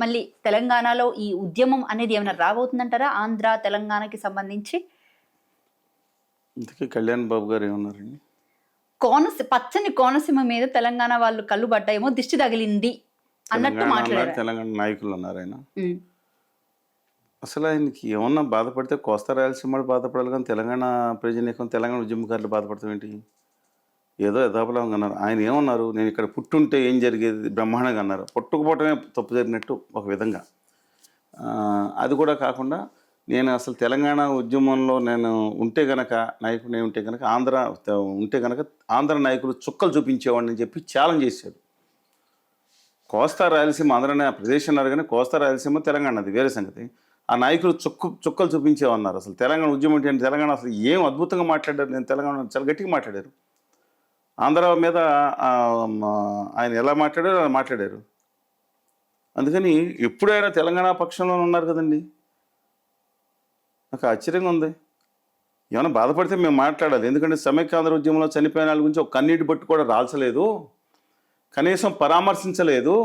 మళ్ళీ తెలంగాణలో ఈ ఉద్యమం అనేది ఏమైనా రాబోతుందంటారా? ఆంధ్ర, తెలంగాణకి సంబంధించి? ఇంతకీ కళ్యాణ్ బాబు గారు ఏమన్నారండి? పచ్చని కోనసీమ మీద తెలంగాణ వాళ్ళు కళ్ళు పడ్డాయేమో, దిష్టి తగిలింది అన్నట్టు మాట్లాడారు. తెలంగాణ నాయకులు అన్నారు ఆయన. ఉమ్. అసలు ఆయనకి ఏమన్నా బాధపడితే కోస్తా రాయలసీమ బాధపడాలి, కానీ తెలంగాణ ప్రజానీకం, తెలంగాణ ఉద్యమకారులు బాధపడతాం ఏంటి? ఏదో యథాపలంగా అన్నారు. ఆయన ఏమన్నారు? నేను ఇక్కడ పుట్టుంటే ఏం జరిగేది బ్రహ్మాండంగా అన్నారు. పుట్టుకుపోవటమే తప్పు జరిగినట్టు ఒక విధంగా. అది కూడా కాకుండా నేను అసలు తెలంగాణ ఉద్యమంలో నేను ఉంటే గనక, నాయకుడిని ఉంటే కనుక, ఉంటే కనుక ఆంధ్ర నాయకులు చుక్కలు చూపించేవాడిని అని చెప్పి ఛాలెంజ్ చేశాడు. కోస్తా రాయలసీమ ఆంధ్రనే ప్రదేశం అన్నారు, కానీ కోస్తా రాయలసీమ తెలంగాణ అది వేరే సంగతి. ఆ నాయకులు చుక్కలు చూపించేవన్నారు. అసలు తెలంగాణ ఉద్యమం ఏంటి, తెలంగాణ అసలు ఏం అద్భుతంగా మాట్లాడారు. నేను తెలంగాణ చాలా గట్టిగా మాట్లాడారు. ఆంధ్ర మీద ఆయన ఎలా మాట్లాడారో అలా మాట్లాడారు. అందుకని ఎప్పుడైనా తెలంగాణ పక్షంలో ఉన్నారు కదండి. నాకు ఆశ్చర్యంగా ఉంది. ఏమైనా బాధపడితే మేము మాట్లాడాలి. ఎందుకంటే సమైక్యాంధ్ర ఉద్యమంలో చనిపోయిన వాళ్ళ గురించి ఒక కన్నీటి బొట్టు కూడా రాల్చలేదు, కనీసం పరామర్శించలేదు.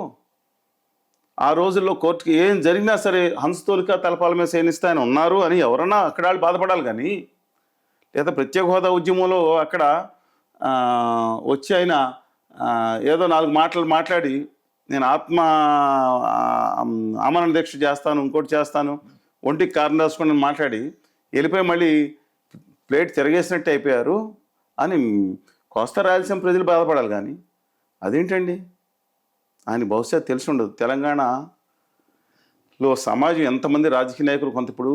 ఆ రోజుల్లో కోర్టుకి ఏం జరిగినా సరే హంసతోలిక తలపాల మీద సేనిస్తే ఆయన ఉన్నారు అని ఎవరన్నా అక్కడ వాళ్ళు బాధపడాలి. కానీ లేదా ప్రత్యేక హోదా ఉద్యమంలో అక్కడ వచ్చి ఆయన ఏదో 4 మాటలు మాట్లాడి నేను ఆమరణ దీక్ష చేస్తాను, ఇంకోటి చేస్తాను, ఒంటికి కారణం రాసుకొని మాట్లాడి వెళ్ళిపోయి మళ్ళీ ప్లేట్ తిరగేసినట్టు అయిపోయారు అని కోస్తా రాయలసీమ ప్రజలు బాధపడాలి. కానీ అదేంటండి, ఆయన బహుశా తెలిసి ఉండదు. తెలంగాణలో సమాజం ఎంతమంది రాజకీయ నాయకులు, కొంత ఇప్పుడు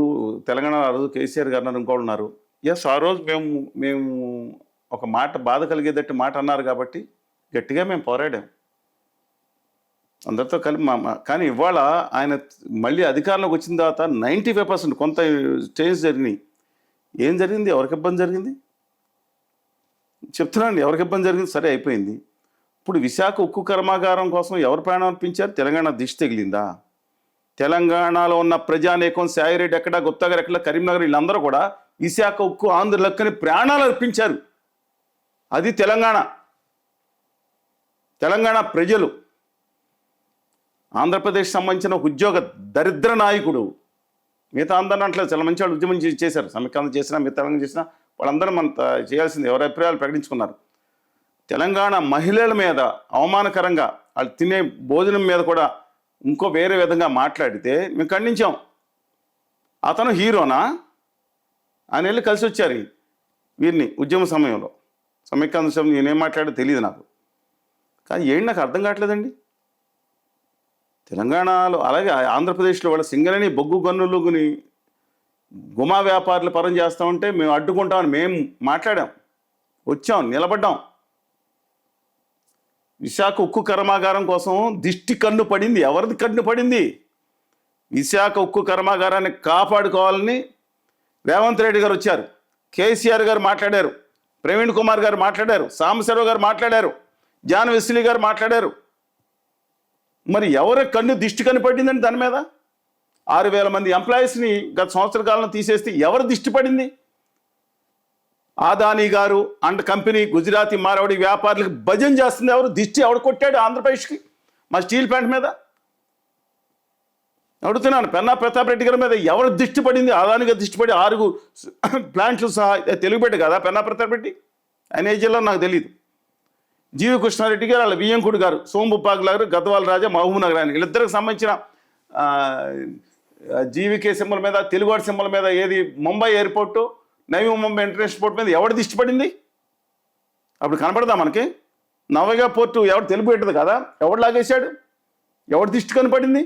తెలంగాణ ఆ రోజు కేసీఆర్ గారు అన్నారు, ఇంకోటి ఉన్నారు. ఎస్, ఆ రోజు మేము ఒక మాట, బాధ కలిగేటట్టు మాట అన్నారు కాబట్టి గట్టిగా మేము పోరాడాం అందరితో కలిపి. కానీ ఇవాళ ఆయన మళ్ళీ అధికారంలోకి వచ్చిన తర్వాత 95% కొంత చేంజ్ జరిగినాయి. ఏం జరిగింది? ఎవరికి ఇబ్బంది జరిగింది చెప్తున్నాండి. ఎవరికి ఇబ్బంది జరిగింది? సరే, అయిపోయింది. ఇప్పుడు విశాఖ ఉక్కు కర్మాగారం కోసం ఎవరు ప్రాణం అర్పించారు? తెలంగాణ దిష్టి తగిలిందా? తెలంగాణలో ఉన్న ప్రజానేకం, సాయిరెడ్డి ఎక్కడ, గుప్తా గారు ఎక్కడ, కరీంనగర్, వీళ్ళందరూ కూడా విశాఖ ఉక్కు ఆంధ్ర లెక్కని ప్రాణాలు అర్పించారు. అది తెలంగాణ ప్రజలు. ఆంధ్రప్రదేశ్ సంబంధించిన ఉద్యోగ దరిద్ర నాయకుడు. మిగతా అందరినీ అంటలేదు, చాలా మంచి వాళ్ళు ఉద్యమం చేశారు. సమైక్యాంధ్ర చేసినా, మిగతా తెలంగాణ చేసినా వాళ్ళందరూ మన చేయాల్సింది. ఎవరి అభిప్రాయాలు ప్రకటించుకున్నారు. తెలంగాణ మహిళల మీద అవమానకరంగా, వాళ్ళు తినే భోజనం మీద కూడా ఇంకో వేరే విధంగా మాట్లాడితే మేము ఖండించాం. అతను హీరోనా? ఆయన వెళ్ళి కలిసి వచ్చారు వీరిని ఉద్యమ సమయంలో. సమైక్యాంధ్ర సమయం నేనేం మాట్లాడో తెలియదు నాకు. కానీ ఏంటి నాకు అర్థం కావట్లేదండి. తెలంగాణలో అలాగే ఆంధ్రప్రదేశ్లో వాళ్ళ సింగరేణి, బొగ్గు గనులుని గుమా వ్యాపారులు పరం చేస్తామంటే మేము అడ్డుకుంటామని మేము మాట్లాడాం, వచ్చాం, నిలబడ్డాం. విశాఖ ఉక్కు కర్మాగారం కోసం దిష్టి కన్ను పడింది. ఎవరిది కన్ను పడింది? విశాఖ ఉక్కు కర్మాగారాన్ని కాపాడుకోవాలని రేవంత్ రెడ్డి గారు వచ్చారు, కేసీఆర్ గారు మాట్లాడారు, ప్రవీణ్ కుమార్ గారు మాట్లాడారు, సాంబశివరావు గారు మాట్లాడారు, జాన్ వెస్లీ గారు మాట్లాడారు. మరి ఎవరి కన్ను దిష్టి కన్ను పడిందండి దాని మీద? 6,000 మంది ఎంప్లాయీస్ని గత సంవత్సర కాలంలో తీసేస్తే ఎవరు దిష్టి పడింది? ఆదానీ గారు అండ్ కంపెనీ, గుజరాతీ మారవాడి వ్యాపారులకు భజన చేస్తుంది ఎవరు? దిష్టి ఎవడు కొట్టాడు ఆంధ్రప్రదేశ్కి? మా స్టీల్ ప్లాంట్ మీద అడుగుతున్నాను. పెన్నా ప్రతాప్ రెడ్డి గారి మీద ఎవరు దిష్టి పడింది? ఆదానిగా దిష్టి పడి 6 ప్లాంట్లు సహా. తెలుగుపెట్ట కదా పెన్నా ప్రతాప్ రెడ్డి? ఆయన ఏ జిల్లా నాకు తెలియదు. జీవి కృష్ణారెడ్డి గారు, వాళ్ళ వియ్యంకుడు గారు, సోంబుప్పాగ్ గారు, గద్వాల రాజా, మహబూబ్ నగర్ అని, వీళ్ళిద్దరికి సంబంధించిన జీవికే సింబల్ మీద, తెలుగువాడి సింబల్ మీద, ఏది ముంబై ఎయిర్పోర్టు, నవీ ముంబై ఇంటర్నేషనల్ పోర్ట్ మీద ఎవడు దిష్టి పడింది? అప్పుడు కనపడదా మనకి? నవగా పోర్టు ఎవడు తెలుగు పెట్టదు కదా, ఎవడు లాగేశాడు? ఎవడు దిష్టి కనపడింది?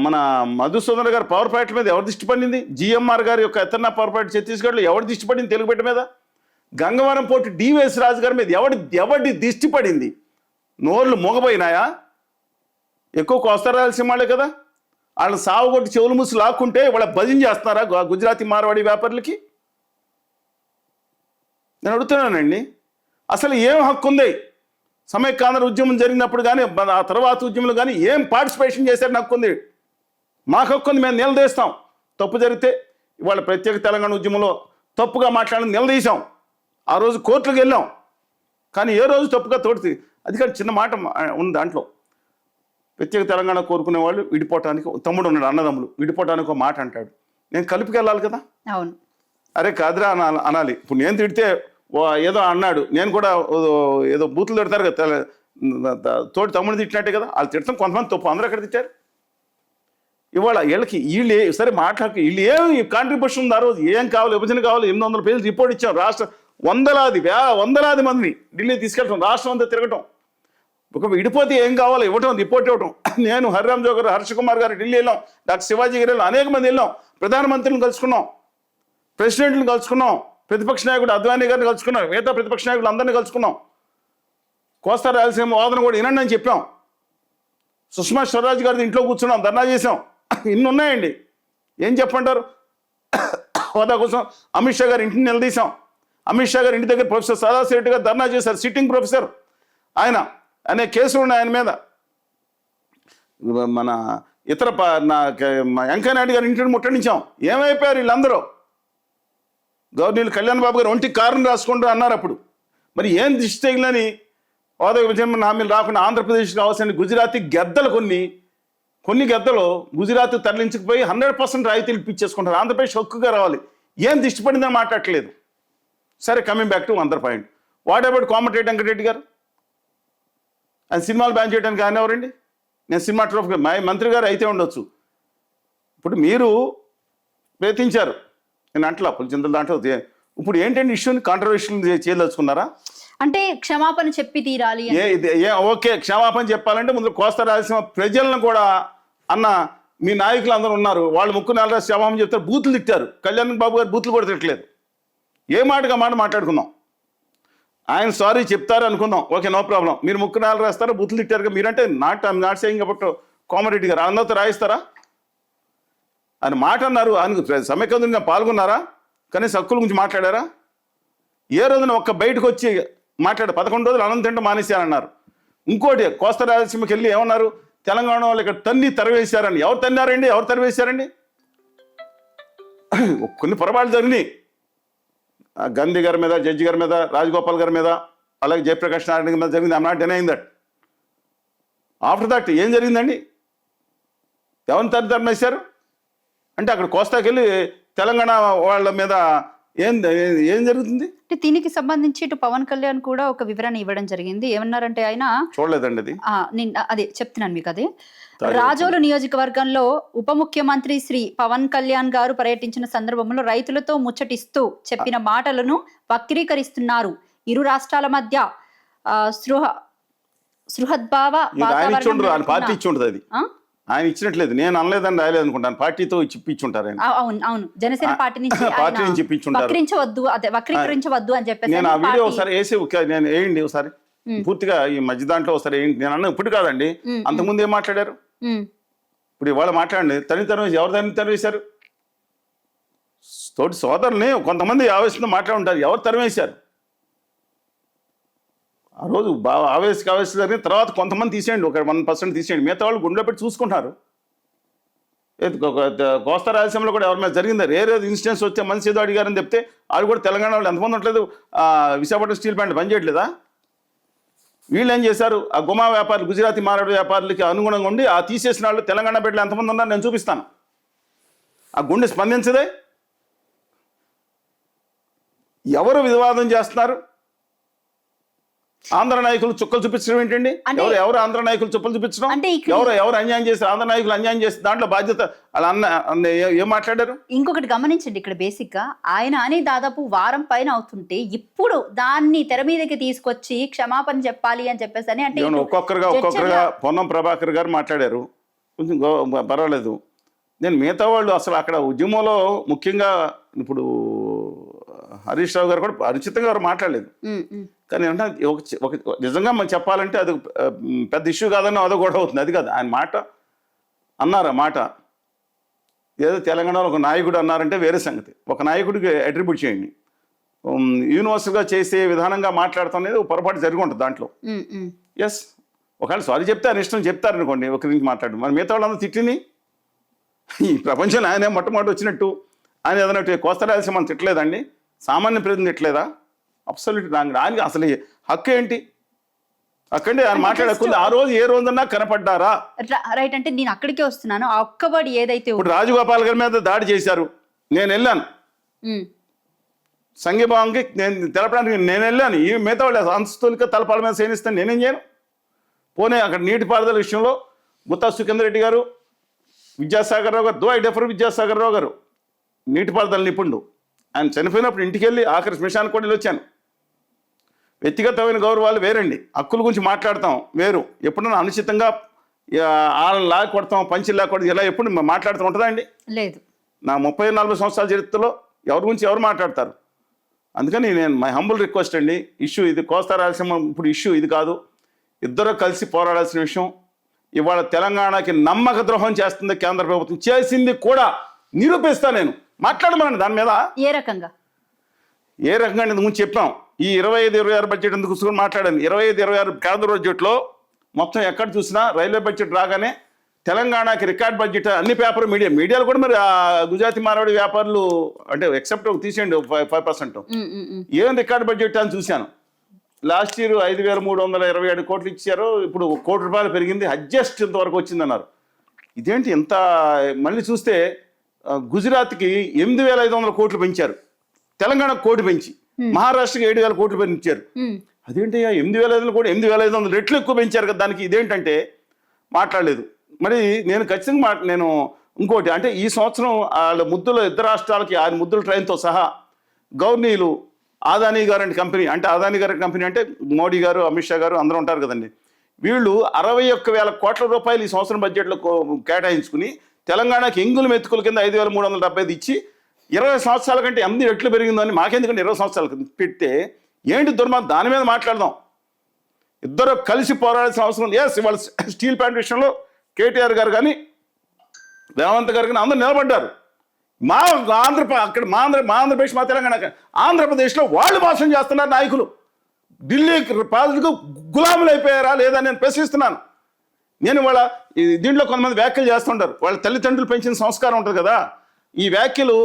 మన మధుసూదన్ గారు పవర్ ప్లాంట్ మీద ఎవరు దిష్టి పడింది? జిఎంఆర్ గారి యొక్క ఎత్తనా పవర్ ప్లాంట్ ఛత్తీస్గఢ్లో ఎవరు దిష్టి పడింది తెలుగు పెట్ట మీద? గంగవరం పోర్టు డివిఎస్ రాజు గారి మీద ఎవడి దిష్టి పడింది? నోర్లు మూగపోయినాయా? ఎక్కువ కోస్తా రాయలసీమాలే కదా, వాళ్ళని సాగుగొట్టి చెవులు మూసి లాక్కుంటే వాళ్ళ భజన చేస్తున్నారా గుజరాతీ మార్వాడి వ్యాపారులకి? నేను అడుగుతున్నానండి, అసలు ఏం హక్కు ఉంది? సమైక్యాంధ్ర ఉద్యమం జరిగినప్పుడు కానీ, ఆ తర్వాత ఉద్యమంలో కానీ ఏం పార్టిసిపేషన్ చేశారని హక్కు ఉంది? మాకు హక్కు ఉంది, మేము నిలదీస్తాం. తప్పు జరిగితే ఇవాళ ప్రత్యేక తెలంగాణ ఉద్యమంలో తప్పుగా మాట్లాడి నిలదీశాం. ఆ రోజు కోర్టులకు వెళ్ళాం. కానీ ఏ రోజు తప్పుగా తోడుతుంది? అది కానీ చిన్న మాట ఉంది దాంట్లో. ప్రత్యేక తెలంగాణ కోరుకునే వాళ్ళు విడిపోవటానికి, తమ్ముడు ఉన్నాడు, అన్నదమ్ములు విడిపోవటానికి ఒక మాట అంటాడు, నేను కలుపుకెళ్ళాలి కదా. అవును. అరే కాదురా అనాలి. ఇప్పుడు నేను తిడితే ఏదో అన్నాడు, నేను కూడా ఏదో బూతులు తిడతారు కదా, తోటి తమ్ముడు తిట్టినట్టే కదా. వాళ్ళు తిడతాం, కొంతమంది తప్పు, అందరూ ఎక్కడ తిట్టారు. ఇవాళ వీళ్ళు సరే మాట్లాడుకు, వీళ్ళు ఏం కాంట్రిబ్యూషన్ ఉంది ఆ రోజు, ఏం కావాలి, విభజన కావాలి, 800 పేజీలు రిపోర్ట్ ఇచ్చాం. రాష్ట్ర వందలాది మందిని ఢిల్లీ తీసుకెళ్ళటం, రాష్ట్రం అంతా తిరగటం. ఒక విడిపోతే ఏం కావాలో ఇవ్వటం, రిపోర్ట్ ఇవ్వటం. నేను హరిరామ్ జోగర్, హర్ష కుమార్ గారు ఢిల్లీ వెళ్ళాం, డాక్టర్ శివాజీ గారు వెళ్ళాం, అనేక మంది వెళ్ళాం, ప్రధానమంత్రిని కలుసుకున్నాం, ప్రెసిడెంట్ని కలుసుకున్నాం, ప్రతిపక్ష నాయకుడు అద్వానీ గారిని కలుసుకున్నాం, మిగతా ప్రతిపక్ష నాయకులు అందరినీ కలుసుకున్నాం. కోస్తా రాయలసీమ వాదన కూడా వినండి అని చెప్పాం. సుష్మా స్వరాజ్ గారి ఇంట్లో కూర్చున్నాం, ధర్నా చేసాం. ఇన్ని ఉన్నాయండి, ఏం చెప్పంటారు. హోదా కోసం అమిత్ షా గారి ఇంటిని నిలదీశాం. అమిత్ షా గారి ఇంటి దగ్గర ప్రొఫెసర్ సదాశివరెడ్డి గారు ధర్నా చేశారు, సిట్టింగ్ ప్రొఫెసర్ ఆయన. అనే కేసులు ఉన్నాయి ఆయన మీద. మన ఇతర వెంకయ్య నాయుడు గారి ఇంటిని ముట్టడించాం. ఏమైపోయారు వీళ్ళందరూ? గవర్నర్ కళ్యాణ్ బాబు గారు ఒంటి కారణం రాసుకుంటూ అన్నారు అప్పుడు. మరి ఏం దిష్టి తగిలని హోదా విభజన హామీలు రాకుండా ఆంధ్రప్రదేశ్కి కావాల్సిన గుజరాతీ గెద్దలు కొన్ని గెద్దలు గుజరాత్ తరలించకపోయి 100% రాయితీలు ఇప్పించేసుకుంటారు. ఆంధ్రప్రదేశ్ హక్కుగా రావాలి. ఏం దిష్టి పడిందని మాట్లాడట్లేదు. సరే, కమింగ్ బ్యాక్ టు అందర్ point. What about Komatireddy Venkatreddy గారు? ఆయన సినిమాలు బ్యాన్ చేయడానికి ఆయన ఎవరండి? నేను సినిమాటోగ్రఫర్, మంత్రి గారు అయితే ఉండొచ్చు. ఇప్పుడు మీరు ప్రయత్నించారు, నేను అంటలా పులిచింతల దాంట్లో. ఇప్పుడు ఏంటంటే ఇష్యూని కాంట్రవర్షియల్ చేయదలుచుకున్నారా? అంటే క్షమాపణ చెప్పి తీరాలి. ఓకే, క్షమాపణ చెప్పాలంటే ముందు కోస్తా రాయలసీమ ప్రజలను కూడా అన్న మీ నాయకులు అందరూ ఉన్నారు, వాళ్ళు ముక్కు నెల క్షమాపణ చెప్తారు, బూతులు తిట్టారు. కళ్యాణ్ బాబు గారు బూతులు కూడా తిట్టలేదు. ఏ మాటగా మాట మాట్లాడుకుందాం. ఆయన సారీ చెప్తారు అనుకుందాం, ఓకే, నో ప్రాబ్లం. మీరు ముక్కు నెల రాస్తారా, బూతులు తిట్టారు మీరంటే నాట్ సేయింగ్ కాబట్టి కోమరెడ్డి గారు అందరితో రాయిస్తారా? ఆయన మాట అన్నారు, ఆయన సమైక్యంగా పాల్గొన్నారా? కనీసం హక్కుల గురించి మాట్లాడారా? ఏ రోజున ఒక్క బయటకు వచ్చి 11 రోజులు అన్నం తింటూ మానేశారన్నారు. ఇంకోటి, కోస్తా రాయలసీమకి వెళ్ళి ఏమన్నారు, తెలంగాణ వాళ్ళు ఇక్కడ తరివేశారని. ఎవరు తన్నారండి? ఎవరు తరివేశారండి? కొన్ని పొరపాట్లు జరిగినాయి. గాంధీ గారి మీద, జడ్జి గారి మీద, రాజగోపాల్ గారి మీద, అలాగే జయప్రకాష్ నారాయణ మీద జరిగింది. I'm not denying that. After that ఏం జరిగిందండి? ఎవరిని తరిమేశారు అంటే అక్కడ కోస్తాకి వెళ్ళి తెలంగాణ వాళ్ళ మీద ఏం జరుగుతుంది? దీనికి సంబంధించి ఇటు పవన్ కళ్యాణ్ కూడా ఒక వివరణ ఇవ్వడం జరిగింది. ఏమన్నారంటే ఆయన చూడలేదండి అది. అదే చెప్తున్నాను మీకు. అదే రాజోలు నియోజకవర్గంలో ఉప ముఖ్యమంత్రి శ్రీ పవన్ కళ్యాణ్ గారు పర్యటించిన సందర్భంలో రైతులతో ముచ్చటిస్తూ చెప్పిన మాటలను వక్రీకరిస్తున్నారు. ఇరు రాష్ట్రాల మధ్య సృహద్భావ ఆయన ఇచ్చినట్లేదు, నేను అనలేదని రాయలేదు అనుకుంటాను. పార్టీతో ఇప్పించుంటారు. అవును, జనసేన పార్టీ నుంచి ఇప్పించుంటారు. వక్రీకరించవద్దు అని చెప్పేసి నేను ఆ వీడియో ఒకసారి వేసి నేను వేయండి ఒకసారి పూర్తిగా ఈ మధ్య దాంట్లో ఒకసారి వేయండి. నేను అన్న ఇప్పుడు కాదండి, అంతకుముందు ఏం మాట్లాడారు, ఇప్పుడు ఇవాళ మాట్లాడండి. ఎవరు తరివేశారు? తోటి సోదరుని కొంతమంది ఆవేశంతో మాట్లాడుంటారు. ఎవరు తరివేశారు? ఆ రోజు బాగా ఆవేశం జరిగిన తర్వాత కొంతమంది తీసేయండి, ఒక 1% తీసేయండి, మిగతా వాళ్ళు గుండెలో పెట్టి చూసుకుంటారు. కోస్తా రాయలసీమలో కూడా ఎవరి మీద జరిగిందా? రేరే ఇన్సిడెన్స్ వస్తే మనిషి ఏదో అడిగారని చెప్తే వాళ్ళు కూడా తెలంగాణ వాళ్ళు ఎంతమంది ఉండలేదు. విశాఖపట్నం స్టీల్ ప్లాంట్ బంద్ చేయట్లేదా? వీళ్ళు ఏం చేశారు? ఆ గుమా వ్యాపారులు, గుజరాతీ మారాడు వ్యాపారులకి అనుగుణంగా ఉండి ఆ తీసేసిన వాళ్ళు తెలంగాణ బిడ్డలు ఎంతమంది ఉన్నారు నేను చూపిస్తాను. ఆ గుండె స్పందించదే. ఎవరు వివాదం చేస్తున్నారు? ఆంధ్ర నాయకులు చుక్కలు చూపించడం ఏంటండి? ఎవరు ఆంధ్ర నాయకులు చుక్కలు చూపించడం? ఎవరు అన్యాయం చేసి, ఆంధ్ర నాయకులు అన్యాయం చేసి దాంట్లో బాధ్యత అలా ఏం మాట్లాడారు? ఇంకొకటి గమనించండి, ఇక్కడ బేసిక్ గా ఆయన అని దాదాపు వారం పైన అవుతుంటే ఇప్పుడు దాన్ని తెర మీదకి తీసుకొచ్చి క్షమాపణ చెప్పాలి అని చెప్పేసి అని అంటే ఒక్కొక్కరుగా పొన్నం ప్రభాకర్ గారు మాట్లాడారు, కొంచెం పర్వాలేదు. నేను మిగతా వాళ్ళు అసలు అక్కడ ఉద్యమంలో ముఖ్యంగా ఇప్పుడు హరీష్ రావు గారు కూడా అనుచితంగా ఎవరు మాట్లాడలేదు. కానీ అంటే ఒక నిజంగా మనం చెప్పాలంటే అది పెద్ద ఇష్యూ కాదని అదో గొడవ అవుతుంది. అది కాదు, ఆయన మాట అన్నారు. ఆ మాట ఏదో తెలంగాణలో ఒక నాయకుడు అన్నారంటే వేరే సంగతి. ఒక నాయకుడికి అట్రిబ్యూట్ చేయండి. యూనివర్సల్గా చేసే విధానంగా మాట్లాడటం అనేది ఒక పొరపాటు జరిగి ఉంటుంది దాంట్లో. ఎస్, ఒకవేళ సారీ చెప్తే ఆయన ఇష్టం చెప్తారనుకోండి, ఒక నుంచి మాట్లాడు. మరి మిగతా వాళ్ళందరూ తిట్టింది ఈ ప్రపంచంలో ఆయనే మొట్టమొదటి వచ్చినట్టు ఆయన ఏదైనా కోస్తా రాయలసీమ మనం తిట్టలేదండి, సామాన్య ప్రజలు తిట్టలేదా? Absolute wrong. దానికి అసలు హక్కు ఏంటి? అక్కడే ఆయన మాట్లాడకుండా ఆ రోజు ఏ రోజన్నా కనపడ్డారా? రైట్, అంటే నేను అక్కడికే వస్తున్నాను. ఆ ఒక్క వర్డ్ ఏదైతే ఇప్పుడు రాజగోపాల్ గారి మీద దాడి చేశారు, నేను వెళ్ళాను ఉమ్, సంఘీభావంకి, నేను తెలపడానికి నేను వెళ్ళాను. ఈ మిగతా వాళ్ళు అంతస్తులకి తలపాల మీద సేనిస్తాను, నేనేం చేయను? పోనీ అక్కడ నీటిపారుదల విషయంలో గుత్తా సుఖేందర్ రెడ్డి గారు, విద్యాసాగర్ రావు గారు, though I differ Vidyasagar Rao గారు నీటిపారుదల నిపుణుడు, ఆయన చనిపోయినప్పుడు ఇంటికి వెళ్ళి ఆఖరి శ్మశానికి కూడా వెళ్ళి వచ్చాను. వ్యక్తిగతమైన గౌరవాలు వేరండి, హక్కుల గురించి మాట్లాడతాం వేరు. ఎప్పుడన్నా అనుచితంగా వాళ్ళని లాగి కొడతాం, పంచిలు లాగి కొడతాం, ఇలా ఎప్పుడు మాట్లాడుతూ ఉంటుందా అండి? లేదు. నా 30-40 సంవత్సరాల చరిత్రలో ఎవరి గురించి ఎవరు మాట్లాడతారు? అందుకని నేను మై హంబుల్ రిక్వెస్ట్ అండి, ఇష్యూ ఇది కోస్తా రాయలసీమ ఇప్పుడు ఇష్యూ ఇది కాదు, ఇద్దరు కలిసి పోరాడాల్సిన విషయం. ఇవాళ తెలంగాణకి నమ్మక ద్రోహం చేస్తుంది కేంద్ర ప్రభుత్వం, చేసింది కూడా నిరూపిస్తా నేను. మాట్లాడమనండి దాని మీద. ఏ రకంగా ఇంతకు ముందు చెప్పాం. ఈ 25-26 బడ్జెట్ ఎందుకు చూసుకొని మాట్లాడాను. 25-26 కేంద్ర బడ్జెట్లో మొత్తం ఎక్కడ చూసినా రైల్వే బడ్జెట్ రాగానే తెలంగాణకి రికార్డ్ బడ్జెట్, అన్ని పేపర్ మీడియాలు కూడా మరి గుజరాతీ మార్వాడి వ్యాపారులు అంటే ఎక్సెప్ట్ తీసేయండి 5%, ఏం రికార్డ్ బడ్జెట్ అని చూశాను. లాస్ట్ ఇయర్ 5,327 కోట్లు ఇచ్చారు, ఇప్పుడు ₹1 కోటి పెరిగింది, అడ్జస్ట్ ఇంతవరకు వచ్చిందన్నారు. ఇదేంటి ఇంత? మళ్ళీ చూస్తే గుజరాత్కి 8,500 కోట్లు పెంచారు, తెలంగాణకు 1 కోటి పెంచి, మహారాష్ట్రకి 7,000 కోట్లు పెంచారు. అదేంటి 8,500 కోట్లు 8,500 రెట్లు ఎక్కువ పెంచారు కదా దానికి, ఇదేంటంటే మాట్లాడలేదు. మరి నేను ఖచ్చితంగా నేను ఇంకోటి అంటే ఈ సంవత్సరం వాళ్ళ ముద్దుల ఇద్దరు రాష్ట్రాలకి 6 ముద్దుల ట్రైన్తో సహా గవర్నీలు ఆదానీ గారి కంపెనీ, అంటే ఆదానీ గారి కంపెనీ అంటే మోడీ గారు, అమిత్ షా గారు అందరూ ఉంటారు కదండి, వీళ్ళు 61,000 కోట్ల రూపాయలు ఈ సంవత్సరం బడ్జెట్లో కేటాయించుకుని తెలంగాణకి ఎంగులు మెతుకుల కింద 5,375 ఇచ్చి 20 సంవత్సరాల కంటే 8 రెట్లు పెరిగిందని, మాకెందుకంటే 20 సంవత్సరాలు పెడితే ఏంటి దుర్మార్గం? దాని మీద మాట్లాడదాం. ఇద్దరు కలిసి పోరాడాల్సిన అవసరం. ఎస్, ఇవాళ స్టీల్ ప్లాంట్ విషయంలో కేటీఆర్ గారు కానీ రేవంత్ గారు కానీ అందరూ నిలబడ్డారు. మా ఆంధ్రప్రదేశ్, మా తెలంగాణ, ఆంధ్రప్రదేశ్లో వాళ్ళు మోసం చేస్తున్నారు నాయకులు. ఢిల్లీ ప్రాజెక్టుకు గులాములు అయిపోయారా లేదా నేను ప్రశ్నిస్తున్నాను. నేను వాళ్ళ దీంట్లో కొంతమంది వ్యాఖ్యలు చేస్తుంటారు, వాళ్ళ తల్లిదండ్రులు పెంచిన సంస్కారం ఉంటుంది కదా, ఈ వ్యాఖ్యలు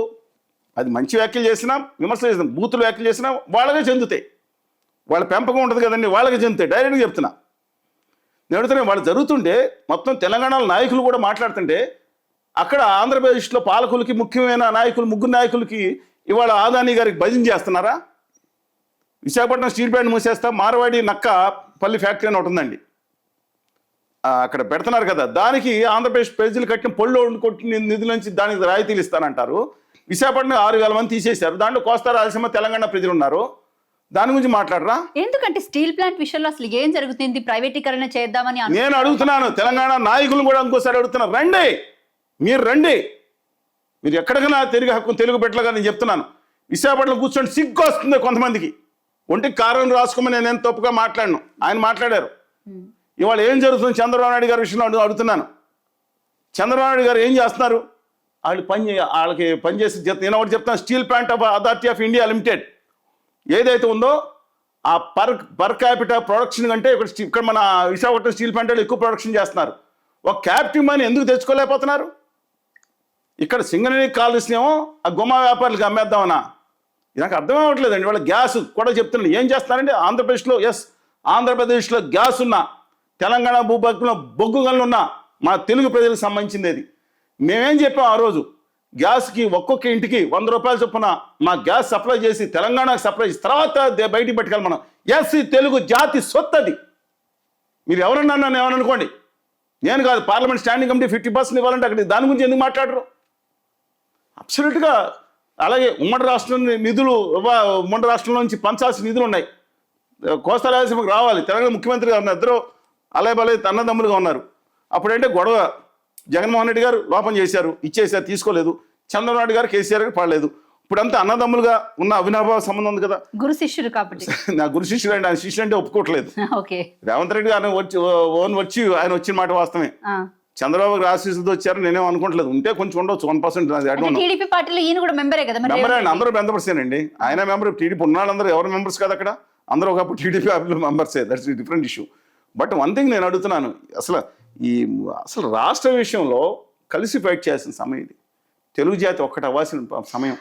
అది మంచి వ్యాఖ్యలు చేసినా విమర్శలు చేసినా బూతులు వ్యాఖ్యలు చేసినా వాళ్ళకే చెందుతాయి. వాళ్ళ పెంపకం ఉంటుంది కదండి, వాళ్ళకే చెందుతాయి. డైరెక్ట్గా చెప్తున్నా. నేను అడుగుతున్నా, వాళ్ళు జరుగుతుంటే మొత్తం తెలంగాణలో నాయకులు కూడా మాట్లాడుతుంటే అక్కడ ఆంధ్రప్రదేశ్లో పాలకులకి ముఖ్యమైన నాయకులు 3 నాయకులకి ఇవాళ ఆదానీ గారికి భజన చేస్తున్నారా? విశాఖపట్నం స్టీల్ ప్లాంట్ మూసేస్తా, మార్వాడి నక్క పల్లి ఫ్యాక్టరీ అని ఒకటి ఉందండి, అక్కడ పెడుతున్నారు కదా, దానికి ఆంధ్రప్రదేశ్ ప్రజలు కట్టిన పొళ్ళు కొట్టిన నిధుల నుంచి దానికి రాయితీలు ఇస్తానంటారు. విశాఖపట్నం 6,000 మంది తీసేశారు, దాంట్లో కోస్తా రాయలసీమ తెలంగాణ ప్రజలు ఉన్నారు. దాని గురించి మాట్లాడరా? ఎందుకంటే స్టీల్ ప్లాంట్ విషయంలో అసలు ఏం జరుగుతుంది? ప్రైవేటీకరణ చేద్దామని నేను అడుగుతున్నాను. తెలంగాణ నాయకులు కూడా ఇంకోసారి అడుగుతున్నారు, రండి, మీరు రండి, మీరు ఎక్కడికైనా తిరిగి హక్కు తెలుగు పెట్టలుగా నేను చెప్తున్నాను. విశాఖపట్నం కూర్చొని సిగ్గు వస్తుంది కొంతమందికి, ఒంటికి కారం రాసుకోమని నేను తప్పుగా మాట్లాడను, ఆయన మాట్లాడారు. ఇవాళ ఏం జరుగుతుంది చంద్రబాబు నాయుడు గారి విషయంలో అడుగుతున్నాను. చంద్రబాబు నాయుడు గారు ఏం చేస్తున్నారు? వాళ్ళకి పనిచేసి నేను ఒకటి చెప్తాను, steel plant of authority of India limited ఏదైతే ఉందో ఆ పర్ క్యాపిటల్ ప్రొడక్షన్ కంటే ఇక్కడ మన విశాఖపట్నం స్టీల్ ప్లాంట్ ఎక్కువ ప్రొడక్షన్ చేస్తున్నారు. ఒక క్యాప్టివ్ మనీ ఎందుకు తెచ్చుకోలేకపోతున్నారు? ఇక్కడ సింగరేణి కాలుష్యం ఆ గుమ్మ వ్యాపారులకు అమ్మేద్దామన్నా? నాకు అర్థం అవ్వట్లేదండి. వాళ్ళ గ్యాస్ కూడా చెప్తున్నాను, ఏం చేస్తున్నారంటే ఆంధ్రప్రదేశ్లో గ్యాస్ ఉన్నా, తెలంగాణ భూభాగంలో బొగ్గు గనులు ఉన్నా మా తెలుగు ప్రజలకు సంబంధించింది అది. మేమేం చెప్పాం ఆ రోజు, గ్యాస్కి ఒక్కొక్క ఇంటికి ₹100 చొప్పున మా గ్యాస్ సప్లై చేసి తెలంగాణకు సప్లై చేసి తర్వాత బయటికి పట్టుకెళ్ళి మనం. ఎస్, తెలుగు జాతి సొత్తు అది. మీరు ఎవరన్నా నన్ను ఏమనుకోండి, నేను కాదు, పార్లమెంట్ స్టాండింగ్ కమిటీ 50% ఇవ్వాలంటే అక్కడ దాని గురించి ఎందుకు మాట్లాడరు? అబ్సల్యూట్గా. అలాగే ఉమ్మడి రాష్ట్రం నిధులు, ఉమ్మడి రాష్ట్రంలో నుంచి పంచాల్సిన నిధులు ఉన్నాయి, కోస్తా రాయలసీమకు రావాలి. తెలంగాణ ముఖ్యమంత్రి గారు ఇద్దరు అలే అన్నదమ్ములుగా ఉన్నారు. అప్పుడంటే గొడవ, జగన్మోహన్ రెడ్డి గారు లోపం చేశారు, ఇచ్చేసారు, తీసుకోలేదు. చంద్రబాబు నాయుడు గారు, కేసీఆర్ గారు పడలేదు. ఇప్పుడంతా అన్నదమ్ములుగా ఉన్న అవినాభావ సంబంధం ఉంది కదా. గురు శిష్యుడు కాబట్టి నా గురు శిష్యుడు అంటే ఆయన శిష్యులు అంటే ఒప్పుకోవట్లేదు. రేవంత్ రెడ్డి గారు వచ్చి ఆయన వచ్చిన మాట వాస్తవమే. చంద్రబాబు ఆశీస్సులతో వచ్చారు, నేనేం అనుకోవట్లేదు. ఉంటే కొంచెం ఉండొచ్చు, 1%. టీడీపీ పార్టీలో ఈయన కూడా మెంబరే కదా. మెంబర్ అండి, అందరూ మెంబర్స్ అండి. ఆయన మెంబర్, టీడీపీ ఉన్నాళ్ళందరూ ఎవరు మెంబర్స్ కాదు అక్కడ, అందరూ ఒకప్పుడు టీడీపీ మెంబర్సే. That's different issue. But one thing నేను అడుగుతున్నాను, అసలు రాష్ట్ర విషయంలో కలిసి ఫైట్ చేయాల్సిన సమయం ఇది. తెలుగు జాతి ఒక్కటి అవ్వాల్సిన సమయం.